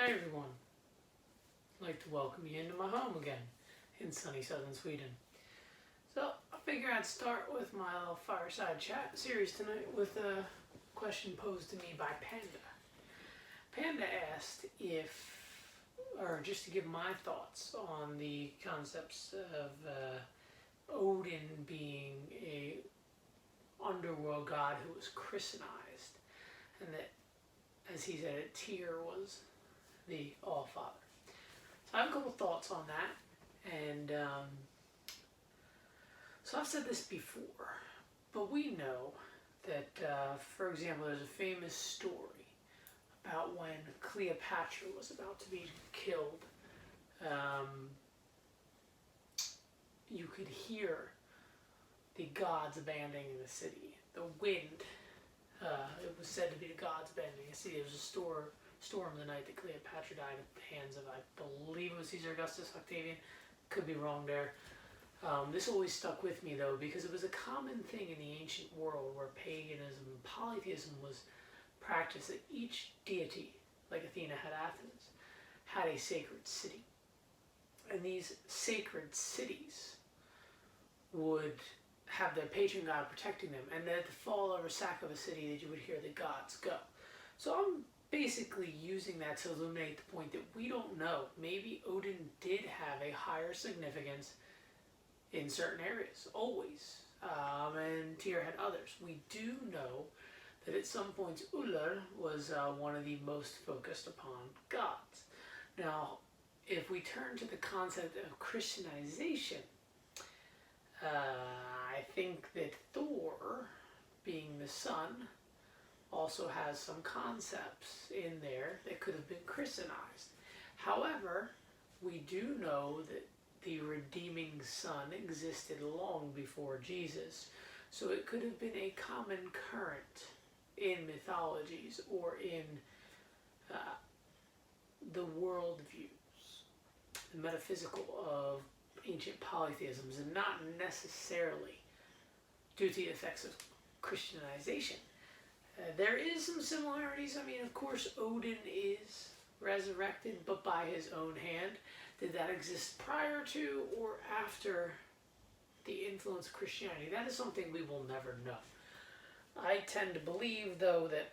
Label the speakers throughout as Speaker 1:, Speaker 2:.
Speaker 1: Hi everyone, I'd like to welcome you into my home again in sunny southern Sweden. So I figure I'd start with my little fireside chat series tonight with a question posed to me by Panda. Panda asked or just to give my thoughts on the concepts of Odin being a underworld god who was christianized, and that, as he said it, Tyr was the All-Father. So I have a couple thoughts on that, and so I've said this before, but we know that, for example, there's a famous story about when Cleopatra was about to be killed. You could hear the gods abandoning the city. The wind, it was said to be the gods abandoning the city. It was a storm the night that Cleopatra died at the hands of, I believe it was Caesar Augustus Octavian. Could be wrong there. This always stuck with me though, because it was a common thing in the ancient world where paganism and polytheism was practiced, that each deity, like Athena had Athens, had a sacred city. And these sacred cities would have their patron god protecting them, and at the fall or sack of a city that you would hear the gods go. So I'm basically using that to illuminate the point that we don't know. Maybe Odin did have a higher significance in certain areas, always, and Tyr had others. We do know that at some points Uller was one of the most focused upon gods. Now, if we turn to the concept of Christianization, I think that Thor, being the sun, also has some concepts in there that could have been Christianized. However, we do know that the redeeming sun existed long before Jesus, so it could have been a common current in mythologies or in the worldviews, the metaphysical of ancient polytheisms, and not necessarily due to the effects of Christianization. There is some similarities. I mean, of course, Odin is resurrected, but by his own hand. Did that exist prior to or after the influence of Christianity? That is something we will never know. I tend to believe, though, that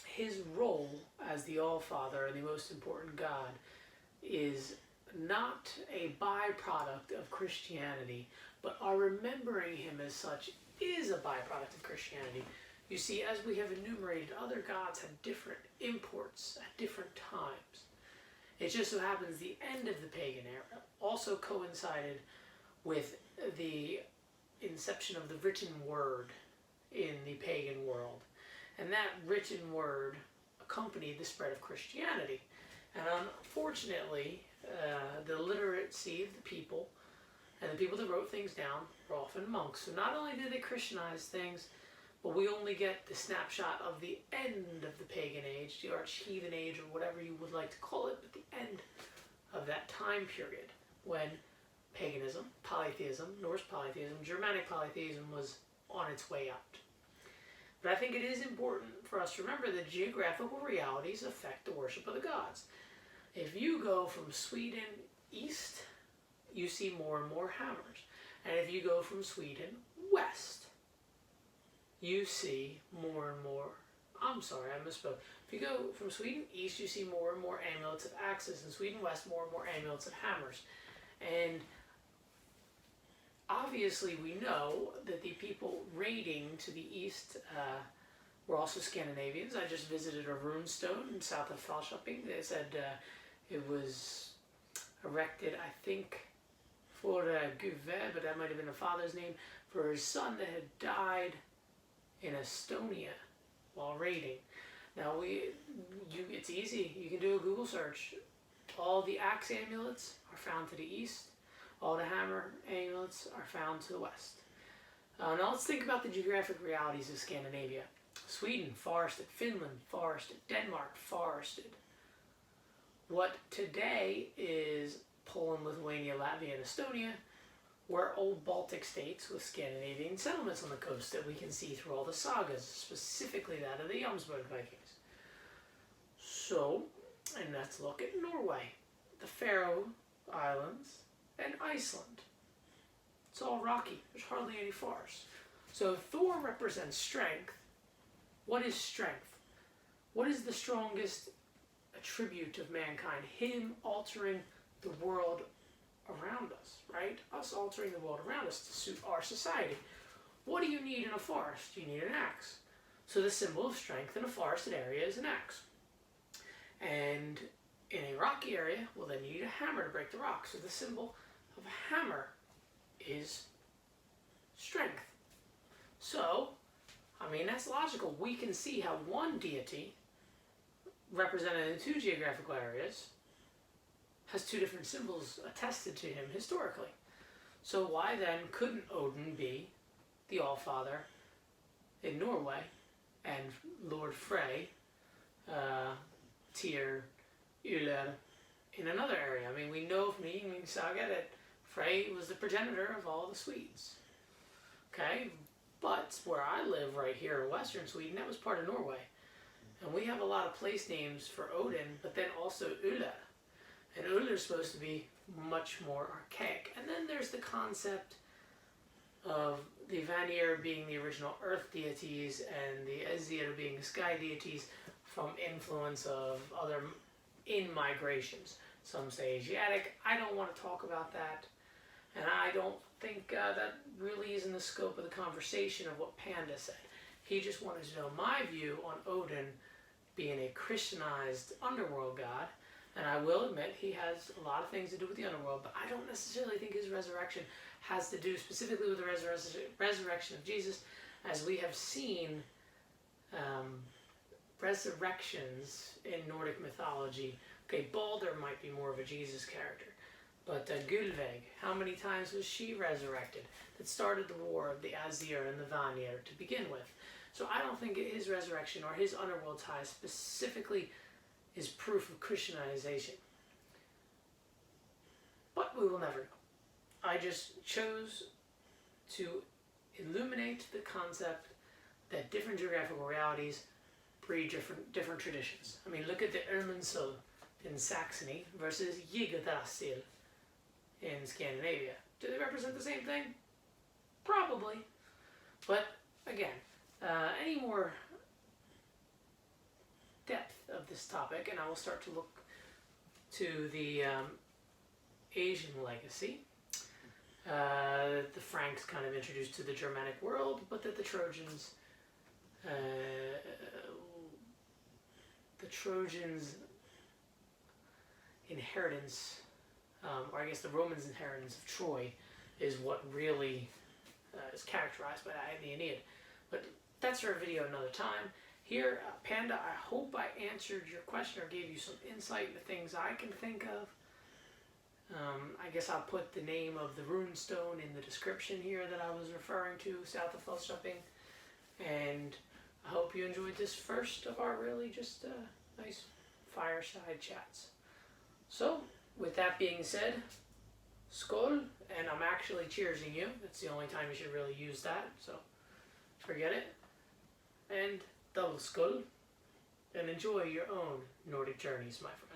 Speaker 1: his role as the All-Father and the most important God is not a byproduct of Christianity, but our remembering him as such is a byproduct of Christianity. You see, as we have enumerated, other gods had different imports at different times. It just so happens the end of the pagan era also coincided with the inception of the written word in the pagan world. And that written word accompanied the spread of Christianity. And unfortunately, the literacy of the people, and the people that wrote things down, were often monks. So not only did they Christianize things, but we only get the snapshot of the end of the pagan age, the arch-heathen age, or whatever you would like to call it, but the end of that time period when paganism, polytheism, Norse polytheism, Germanic polytheism was on its way out. But I think it is important for us to remember that geographical realities affect the worship of the gods. If you go from Sweden east, you see more and more hammers. And if you go from Sweden west, you see more and more, I'm sorry, I misspoke. If you go from Sweden east, you see more and more amulets of axes, and Sweden west, more and more amulets of hammers. And obviously we know that the people raiding to the east were also Scandinavians. I just visited a rune stone south of Falköping. They said it was erected, I think, for Guve, but that might have been a father's name, for his son that had died in Estonia while raiding. Now it's easy. You can do a Google search. All the axe amulets are found to the east. All the hammer amulets are found to the west. Now let's think about the geographic realities of Scandinavia. Sweden, forested. Finland, forested. Denmark, forested. What today is Poland, Lithuania, Latvia, and Estonia were old Baltic states with Scandinavian settlements on the coast that we can see through all the sagas, specifically that of the Jomsborg Vikings. So, And let's look at Norway, the Faroe Islands, and Iceland. It's all rocky. There's hardly any forests. So Thor represents strength. What is strength? What is the strongest attribute of mankind? Him altering the world around us, right? Us altering the world around us to suit our society. What do you need in a forest? You need an axe. So the symbol of strength in a forested area is an axe. And in a rocky area, well, then you need a hammer to break the rock. So the symbol of a hammer is strength. So, I mean, that's logical. We can see how one deity, represented in two geographical areas, has two different symbols attested to him historically. So why then couldn't Odin be the Allfather in Norway and Lord Frey, Tyr, Uller in another area? I mean, we know from the Yngling Saga that Frey was the progenitor of all the Swedes. Okay, but where I live right here in western Sweden, that was part of Norway. And we have a lot of place names for Odin, but then also Uller. And Uller is supposed to be much more archaic. And then there's the concept of the Vanir being the original earth deities and the Aesir being the sky deities from influence of other in-migrations. Some say Asiatic. I don't want to talk about that. And I don't think that really is in the scope of the conversation of what Panda said. He just wanted to know my view on Odin being a Christianized underworld god. And I will admit he has a lot of things to do with the underworld, but I don't necessarily think his resurrection has to do specifically with the resurrection of Jesus, as we have seen resurrections in Nordic mythology. Okay, Balder might be more of a Jesus character, but Guve, how many times was she resurrected? That started the war of the Aesir and the Vanir to begin with. So I don't think his resurrection or his underworld ties specifically is proof of Christianization. But we will never know. I just chose to illuminate the concept that different geographical realities breed different traditions. I mean, look at the Irminsul in Saxony versus Yggdrasil in Scandinavia. Do they represent the same thing? Probably. But again, any more depth of this topic, and I will start to look to the Asian legacy. The Franks kind of introduced to the Germanic world, but that the Trojans inheritance, or I guess the Romans' inheritance of Troy, is what really is characterized by that in the Aeneid. But that's for a video another time. Here, Panda, I hope I answered your question or gave you some insight into things I can think of. I guess I'll put the name of the rune stone in the description here that I was referring to, south of Olsbrostenen. And I hope you enjoyed this first of our really just nice fireside chats. So, with that being said, skål, and I'm actually cheersing you. That's the only time you should really use that, so forget it. And double skål, and enjoy your own Nordic journeys, my friends.